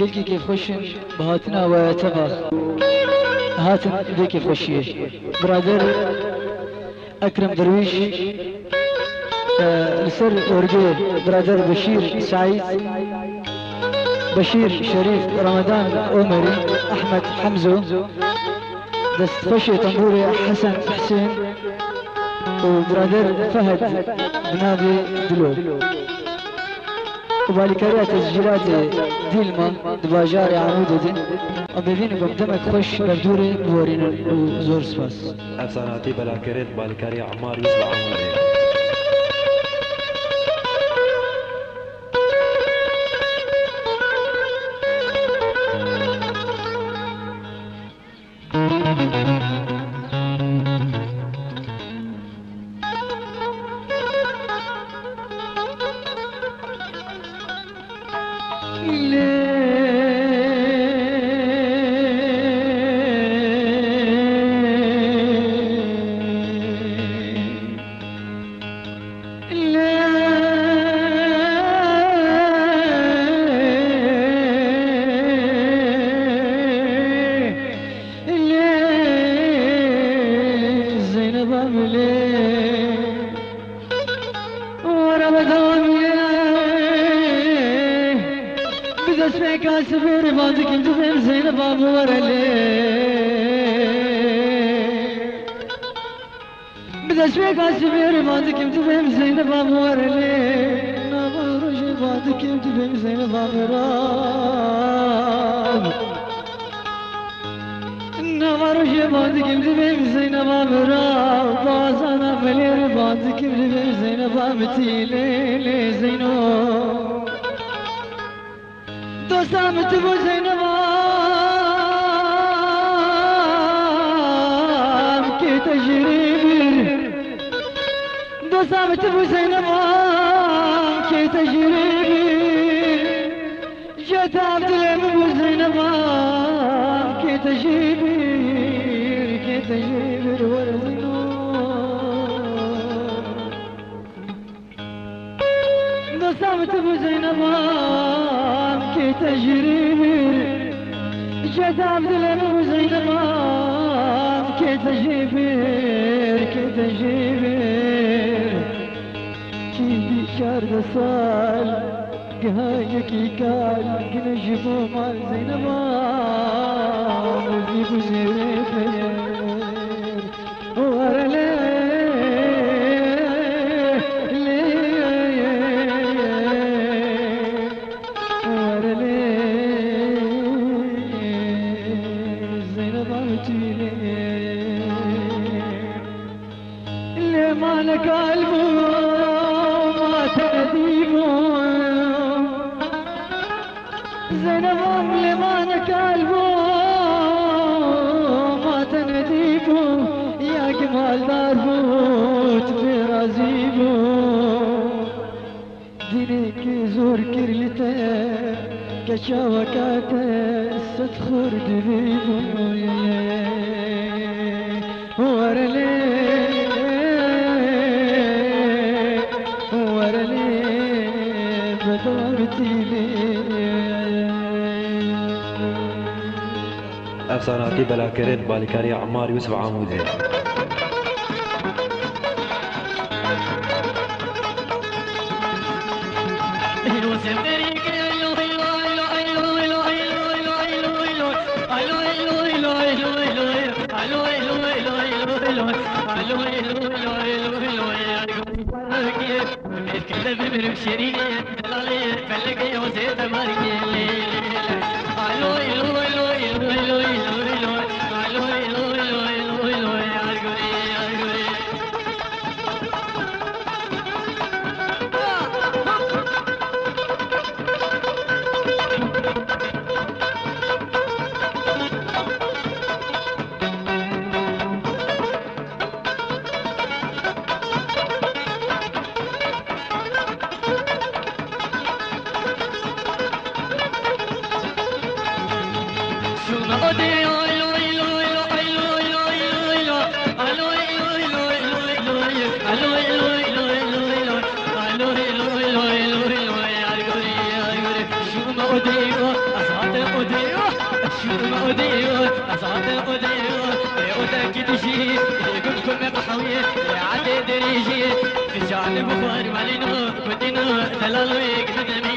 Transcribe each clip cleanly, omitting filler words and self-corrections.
قلقي كيف خشن بهاتنا وتبخ هاتن ذي كيف خشيه برادر أكرم درويش لسر ورقي برادر بشير سعيد بشير شريف رمضان عمري أحمد حمزو دست فشي طنبوري حسن حسين وبرادر فهد بنادي دلو وبالكاريات تسجيلات ديلما دباجاري عمود دين وبيبينكم دمك خوش بردوري بورين وزور سباس أفساناتي بلاكريت بالكاري عمار يوسف عماري كاسبير بعدك انت فين زينب ابو ورلي بدأ شوي كاسبير بعدك انت فين زينب ابو ورلي نابرج بعدك انت فين زينب ابو راب نابرج بعدك انت فين زينب ابو راب بازانا بلير بعدك انت فين زينب ابو تيلي زينو دوستم تو زينبام كي تجري دوستم تو زينبام كي تجري جت عبد العمو زينبام كي تجري ورزينو دوستم تو زينبام كي تجري جت عبد العمو زينبام كي تجري كي بشار دسال قهايا كي كال كنجبو مال زينبام وزيب زيفير ورلي مالك قلبه ما تنديبه زينب لمالك قلبه ما تنديبه يا جمال داربوت في رزيبه دينك زور كرلته كشاوكاته ستخور دبيبه ورلي أفساناتي بلاكريت بالكاري عمار يوسف عمودي ما أديو أصعد أديو شو ما أديو أصعد أديو أتأكد شيء يقول كل قحوية عدد ريجي في جانب بخار مالينو كنتينو دلالوي كدمي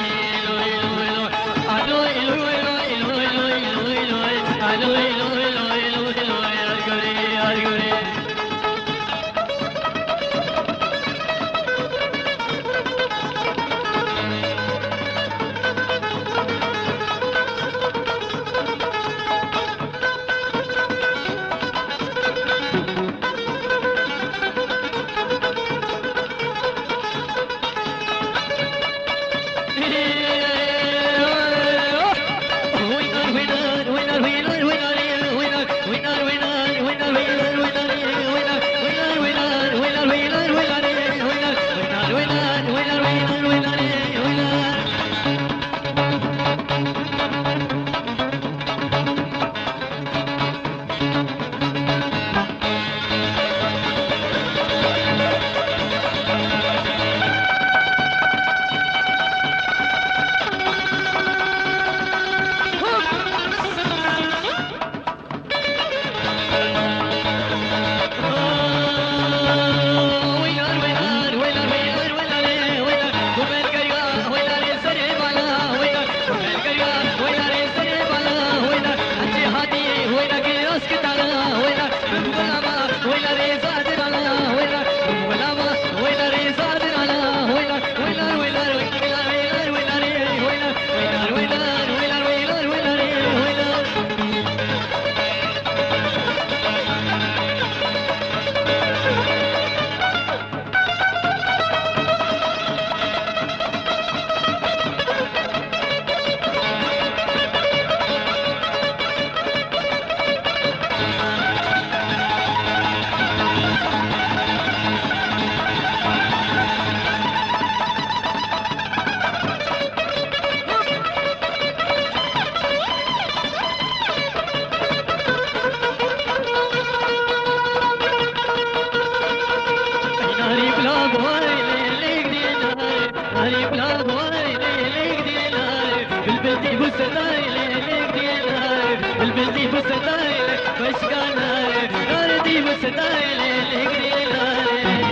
البلدي بستايل بشكاناي ناردي بستايل لقريناي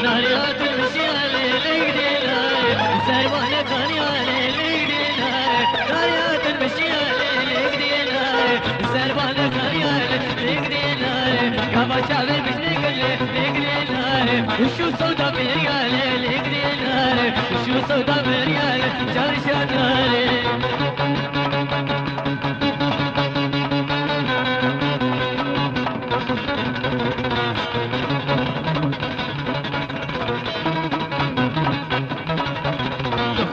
ناريات المشيال لقريناي سايباني كانيال لقريناي ناريات المشيال لقريناي سايباني كانيال لقريناي كما شافي وشو سودا بريال لقريناي وشو سودا بريال جرشناي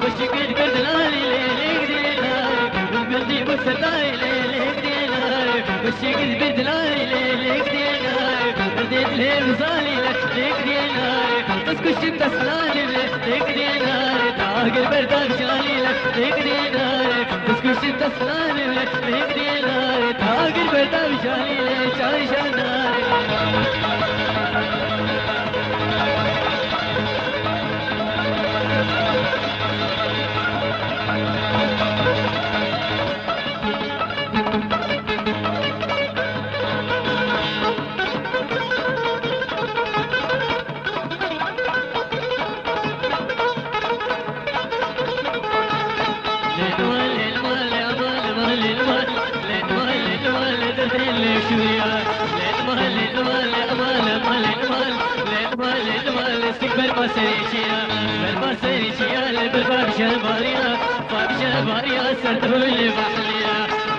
خشي قد قردلالي لقريناي والبلدي بستاي لقريناي خشي قد قردلالي لقريناي رديت لي بصالي لقريناي تسكش بتسلاني لقريناي تاقل بردان شالي لقريناي تسكش بتسلاني لقريناي تاقل بردان شالي لشاشناي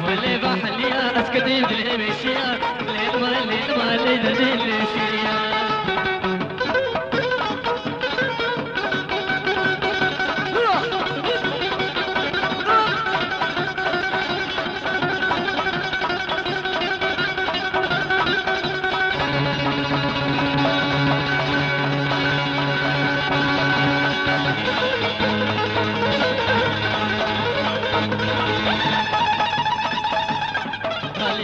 واللي بحليا اسكتي بدلي مشيا ليل ما ليل دلي شيا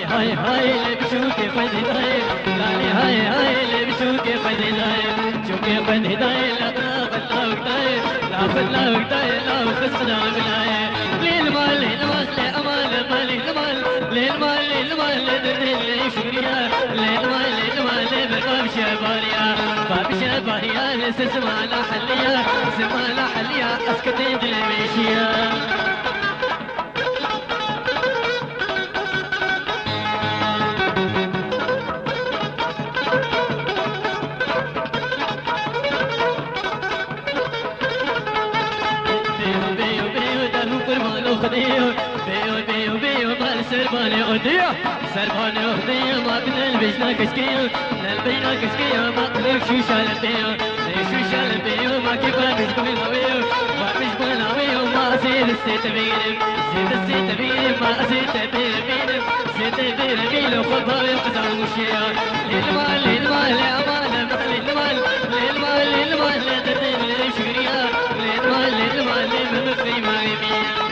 هاي هاي اللي بشوكي خذ هدايا لالي هاي هاي اللي بشوكي خذ هدايا شوكي خذ هدايا لا تاخذ لا وقتايا لا خذ لا وقتايا لا وخسنا بلايا للمال للمال لأمان المال للمال للمال للمال للمال شوريا للمال للمال بقاب شباريا باب شباريا لسسما لا حليا سما لا حليا اسكت دلميشيا سربانه وخديه ما بدل بجنا كشكيه نلبينا كشكيه ما قدر شو شالبيه شو شالبيه ما كيفا بجبل هويه ما بجبل هويه ما زيد السيت بيرم زيد السيت بيرم ما زيد بيرم زيد بيرم وخذها ويقطع مشيا للمال للمال لأمان للمال للمال للمال للمال شكريا للمال للمال بمخي ما يبيع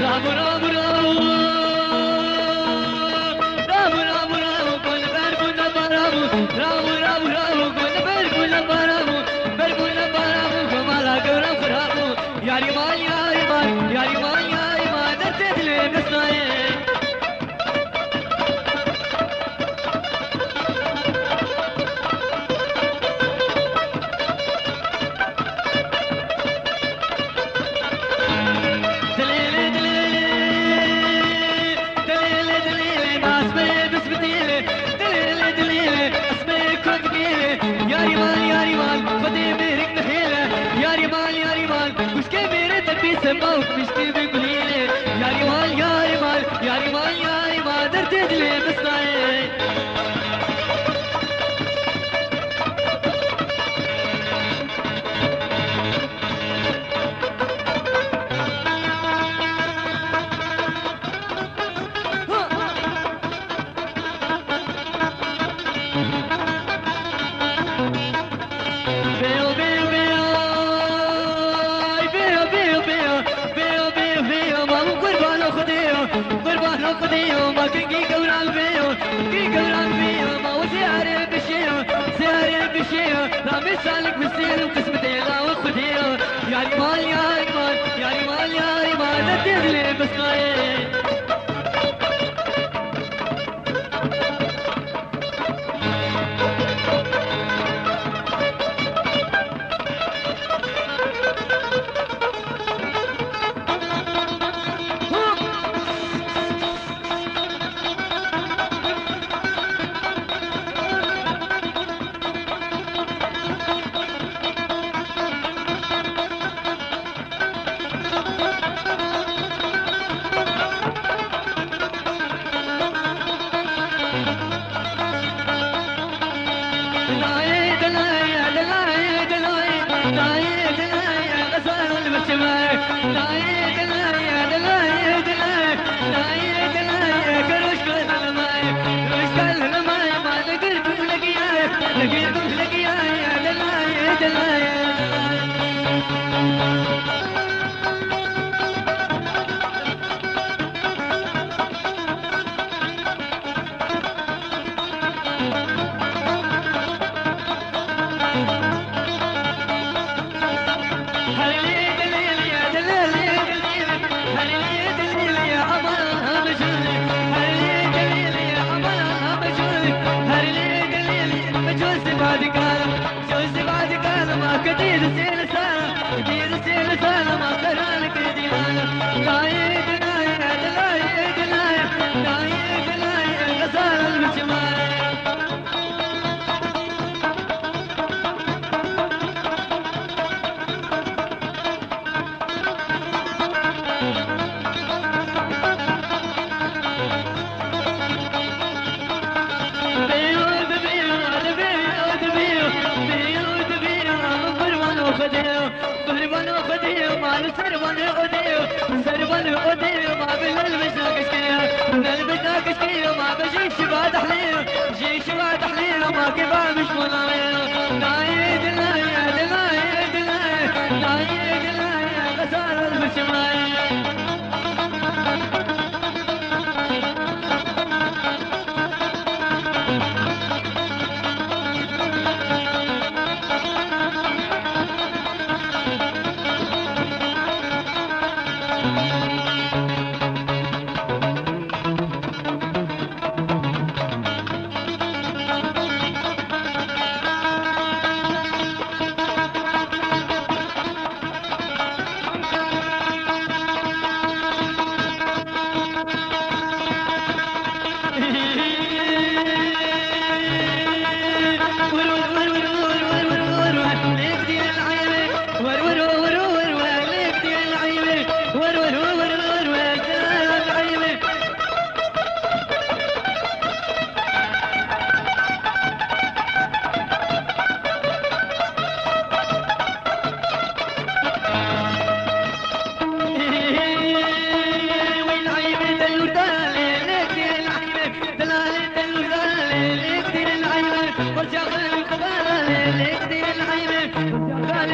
رابو رابو رابو رابو رابو رابو كل بركونا برابو رابو رابو رابو كل بركونا برابو بركونا برابو كمالا كورا فرابو ياري مال ياري مال ياري مال ياري مال درتت لي بسناي سماوك مشتي بقليلي ياري مال ياري مال ياري مال ياري مال درتد لي بصناي سالك بالسير وقسمة يلا وخديه ياري مال ياري مال ياري مال ياري مال ندير لي بسناي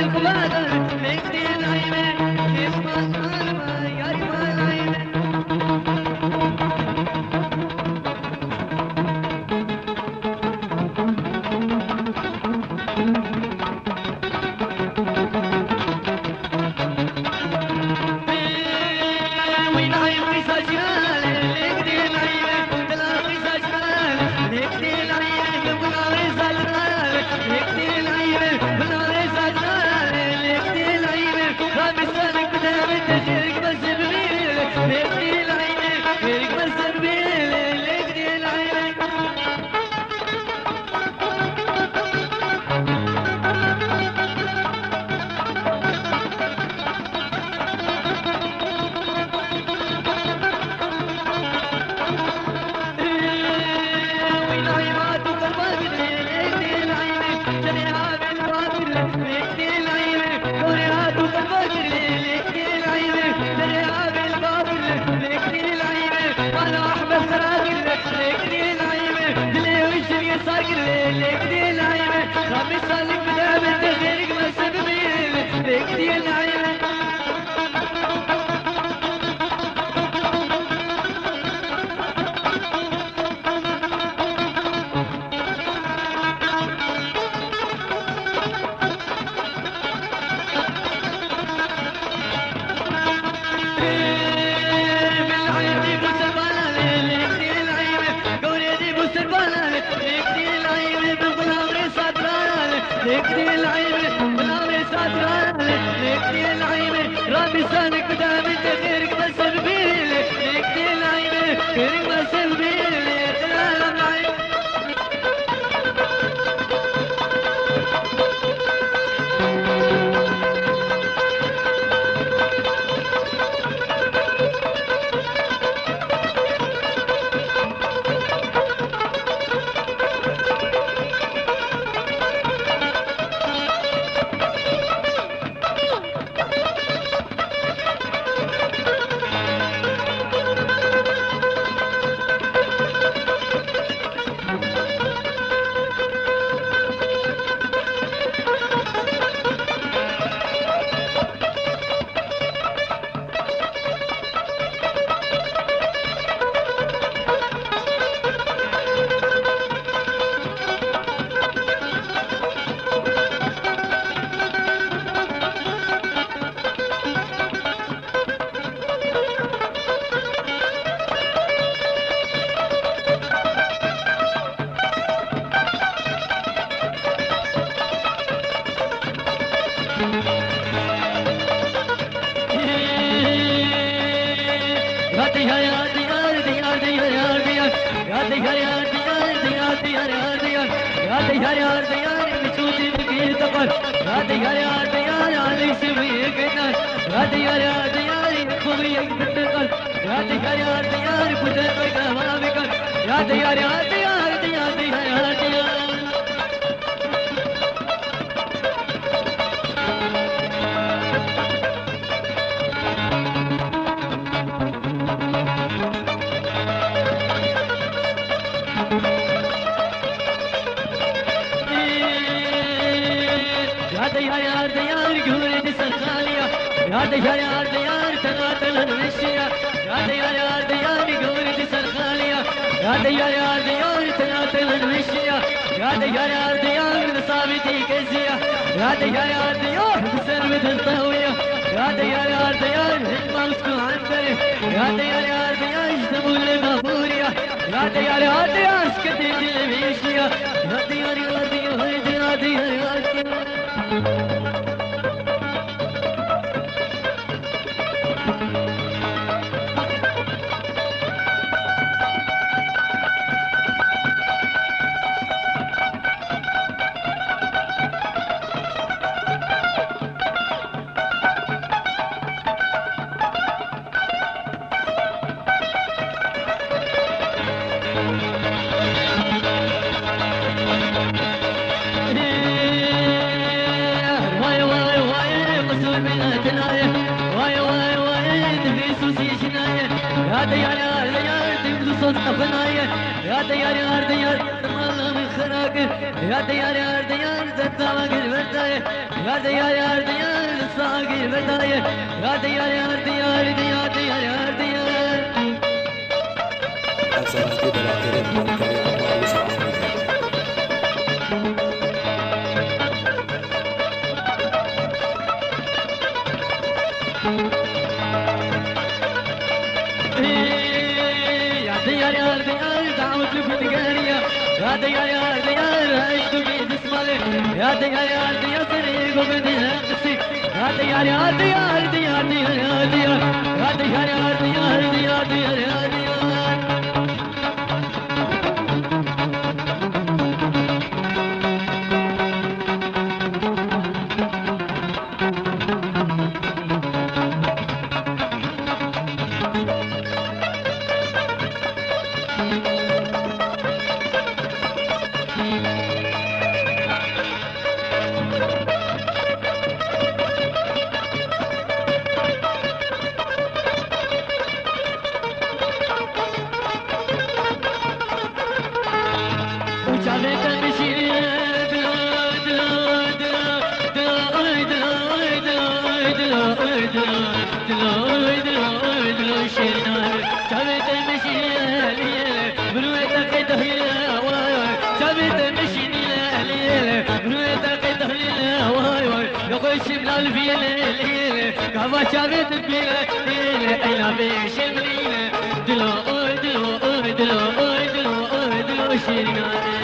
القبادة ليك دي العيمة كيف ما يا بالعين لكني العيب بلا صدران لكني العيب ربي سالك دام انت غيرك ما سبيل لكني العيب غيرك ما سبيل لا العيب كما شافت بينا ايلا بيش المدينه دلو دلو دلو دلو دلو شيرنا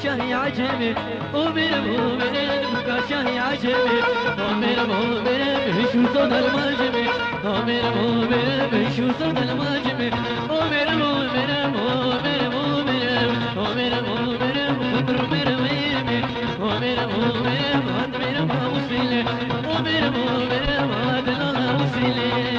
شاهي عجمي ومن مؤمن شاهي عجمي ومن مؤمن شو صدى الماجمي ومن مؤمن شو صدى الماجمي ومن مؤمن مؤمن مؤمن ومن مؤمن مؤمن ويمي ومن مؤمن مؤمن موصلي ومن مؤمن مؤمن موصلي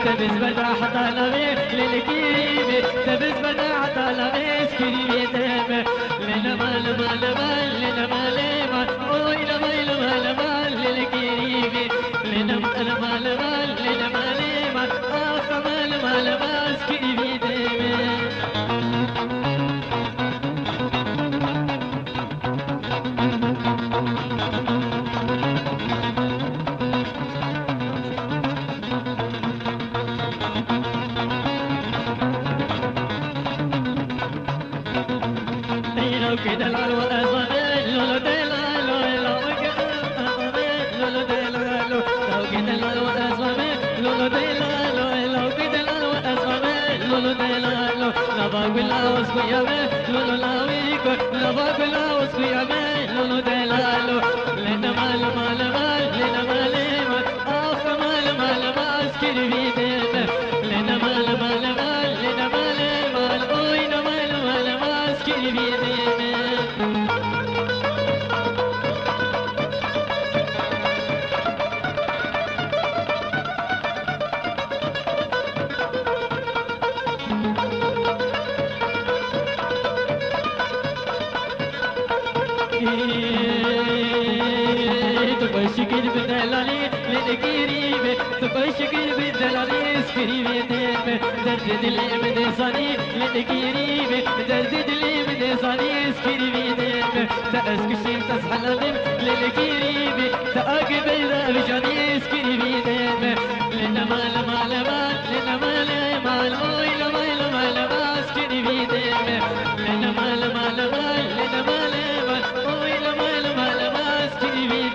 تبز بدا حتى لبيك للكيبي تبز بدا حتى لبيك كريبي لنا ما لما لما لنا ما لما اوي لما لما لما مال مال لنا مال مال آخ مال مال ماسكني بيدي كده العلوة أزمة لولو ديلا لولو لولو ديلا لولو كده العلوة أزمة لولو ديلا لولو كده العلوة أزمة لولو ديلا لبا بلا وسويا لولو لاويكو لبا بلا وسويا لولو ديلا لنا مال مال مال لنا مال مال آخ مال مال ماسكني بيدينا لنا مال مال مال لنا مال مال أوينا مال مال ماسكني بيدينا تبشكر بدلالي لنكيريبي تبشكر بدلالي اسكريبي درد دلي بدساني لنكيريبي درد دلي بدساني اسكريبي تأسكشي تسحلالي لنكيريبي تأقبل بجاني اسكريبي لنا مال مال مال لنا مال مال اوي لما مال اسكريبي لنا مال مال مال لنا مال مال اوي لما مال اسكريبي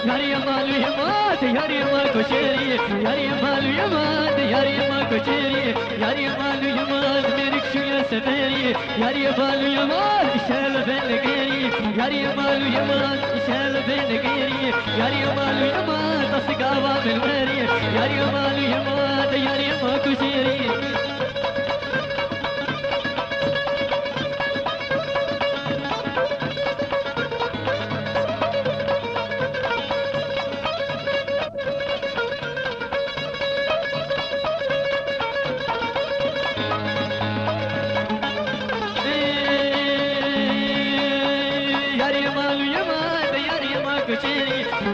ياري مالو يمات ياري ما كشري ياري مالو يمات ياري ما كشري ياري مالو يمات منك شو يا سفري ياري مالو يمات شال بين غيري ياري مالو يمات شال بين غيري ياري مالو يمات اسقابا بالوري ياري مالو يمات ياري ما كشري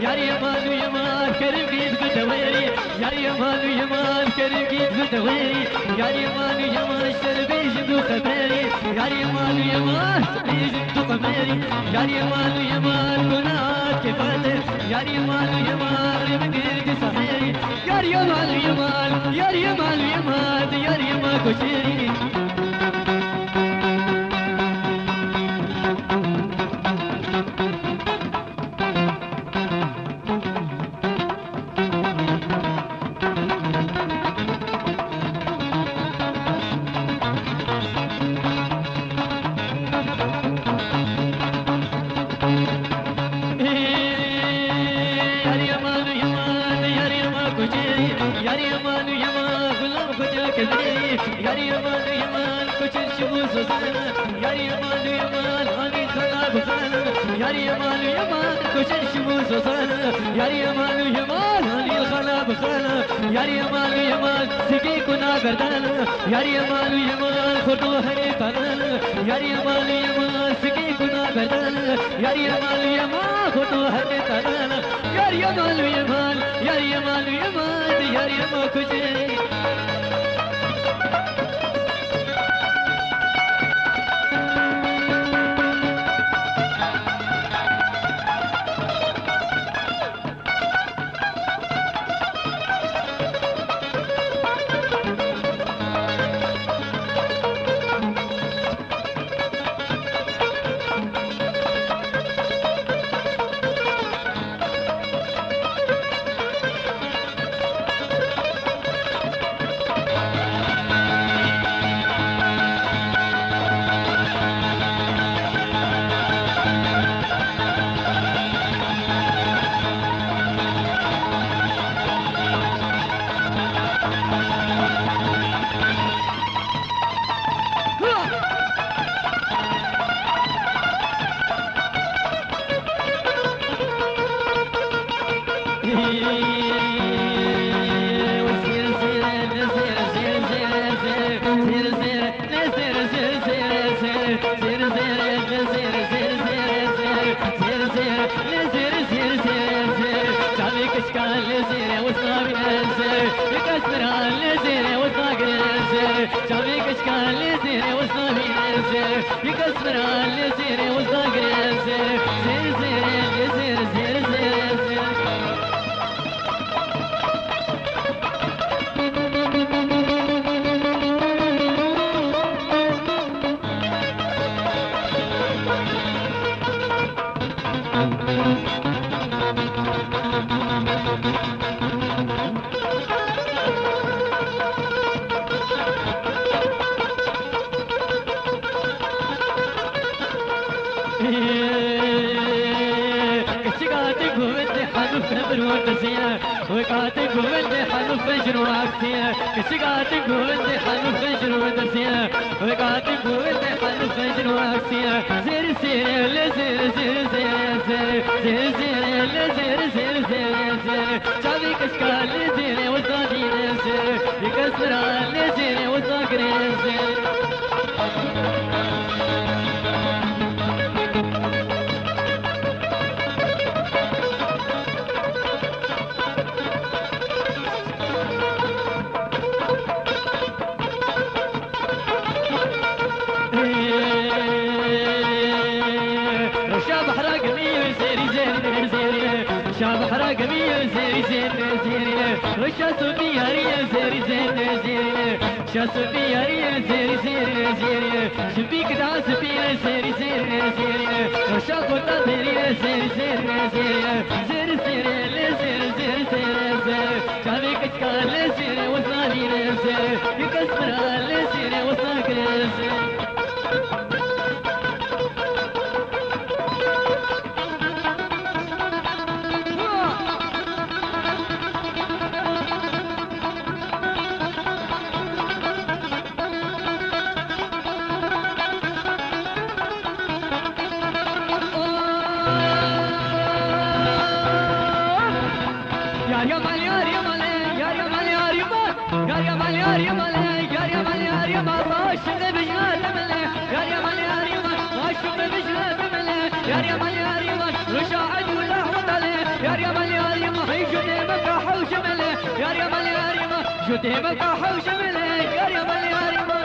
ياري مالو يمان كريم قيد بدويري ياري مالو يمان كريم قيد بدويري ياري مالو يمان شربي جدو خبري ياري مالو يمان شربي جدو خبري ياري مالو يمان كنات كفاتر ياري مالو يمان رمقيد صحيري ياري مالو يمان ياري مالو يمان ياري ما كشيري ياري يمان يمان غلام خدا كذري ياري يمان يمان كشن شموس وسنا ياري يمان يمان هاني خلاب خنا ياري يمان يمان كشن شموس وسنا ياري يمان يمان هاني خلاب خنا ياري يمان يمان سكي كنا گردن ياري يمان يمان خدو هري تنن ياري يمان يمان سكي كنا گردن ياري يمان يمان خدو هري تنن ياري يمان يمان ياري يمان يمان ياري ما كجري يكسر على زيري وصاقر زير زير زير زير زير زير زير وقعت قولي حلو فجر وعكسية كشقعت قولي حلو فجر ودرسية وقعت قولي حلو فجر وعكسية زير زير لزير زير زير زير زير زير لزير زير زير زير شعبي كشكال لزير وصادين زير يكسر على زير وصاقر زير شاب حرق مية زيري زيري زيري وشاسو بيارية زيري زيري زيري شاسو بيارية زيري زيري زيري شبيك داس بيا زيري زيري عشاق وتطيري زير زير زير زير زير زير زير زير زير جابك تكال زير وصالي زير يكسر زير وصاك زير جوتي بقى حوش ملك يا ريما يا ريما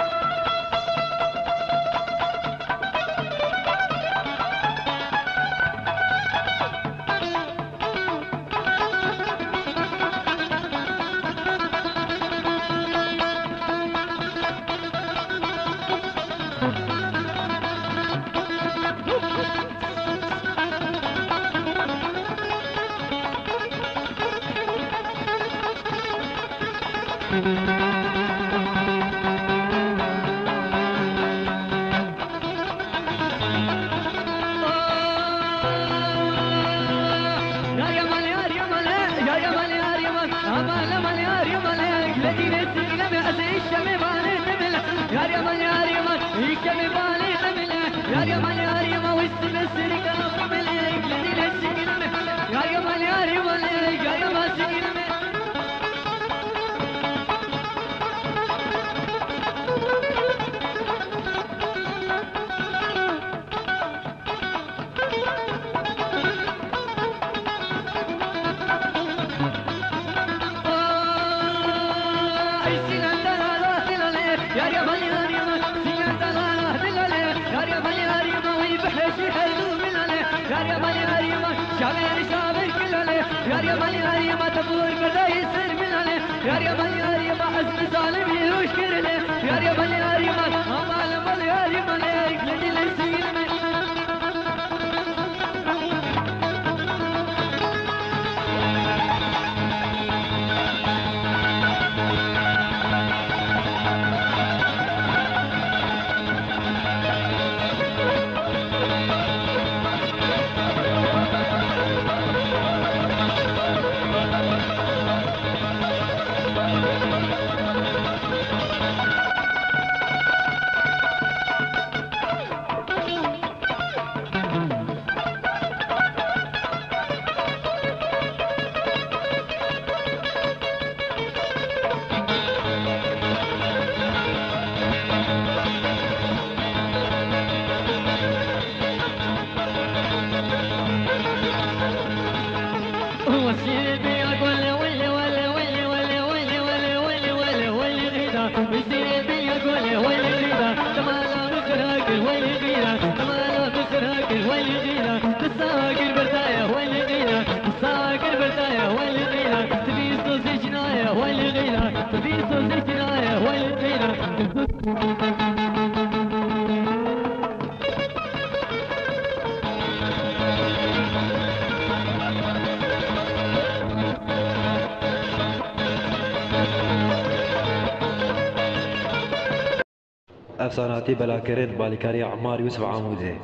افساناتی بلاکرد بالکاری عمار یوسف عاموزه